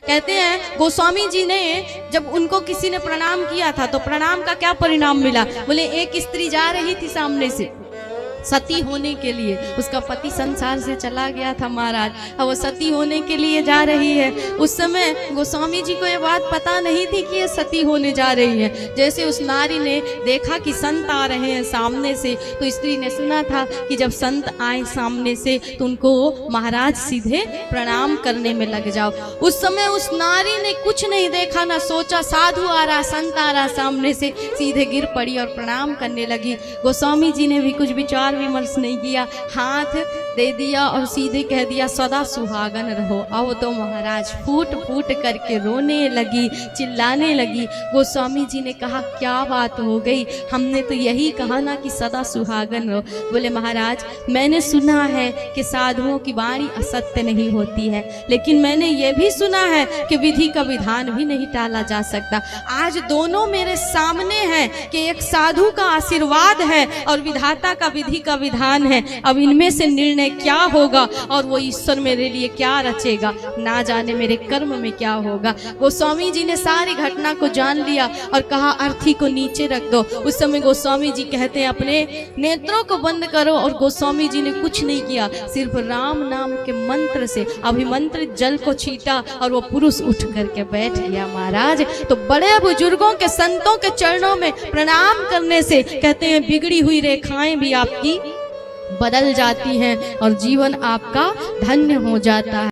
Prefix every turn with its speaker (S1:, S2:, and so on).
S1: कहते हैं गोस्वामी जी ने जब उनको किसी ने प्रणाम किया था तो प्रणाम का क्या परिणाम मिला। बोले एक स्त्री जा रही थी सामने से सती होने के लिए, उसका पति संसार से चला गया था महाराज, अब वो सती होने के लिए जा रही है। उस समय गोस्वामी जी को ये बात पता नहीं थी कि ये सती होने जा रही है। जैसे उस नारी ने देखा कि संत आ रहे हैं सामने से, तो स्त्री ने सुना था कि जब संत आए सामने से तो उनको महाराज सीधे प्रणाम करने में लग जाओ। उस समय उस नारी ने कुछ नहीं देखा, ना सोचा साधु आ रहा, संत आ रहा सामने से, सीधे गिर पड़ी और प्रणाम करने लगी। गोस्वामी जी ने भी कुछ विचार विमर्श नहीं किया, हाथ दे दिया और सीधे कह दिया सदा सुहागन रहो। अब तो महाराज फूट फूट करके रोने लगी, चिल्लाने लगी। गोस्वामी जी ने कहा क्या बात हो गई, हमने तो यही कहा ना कि सदा सुहागन रहो। बोले महाराज मैंने सुना है कि साधुओं की वाणी असत्य नहीं होती है, लेकिन मैंने ये भी सुना है कि विधि का विधान भी नहीं टाला जा सकता। आज दोनों मेरे सामने हैं कि एक साधु का आशीर्वाद है और विधाता का विधि का विधान है। अब इनमें से निर्णय क्या होगा और वो ईश्वर मेरे लिए क्या रचेगा, ना जाने मेरे कर्म में क्या होगा। गोस्वामी जी ने सारी घटना को जान लिया और कहा अर्थी को नीचे रख दो। उस समय गोस्वामी जी कहते हैं अपने नेत्रों को बंद करो, और गोस्वामी जी ने कुछ नहीं किया, सिर्फ राम नाम के मंत्र से अभिमंत्रित जल को छीटा और वो पुरुष उठ करके बैठ गया। महाराज तो बड़े बुजुर्गों के संतों के चरणों में प्रणाम करने से कहते हैं बिगड़ी हुई रेखाएं भी आपकी बदल जाती हैं और जीवन आपका धन्य हो जाता है।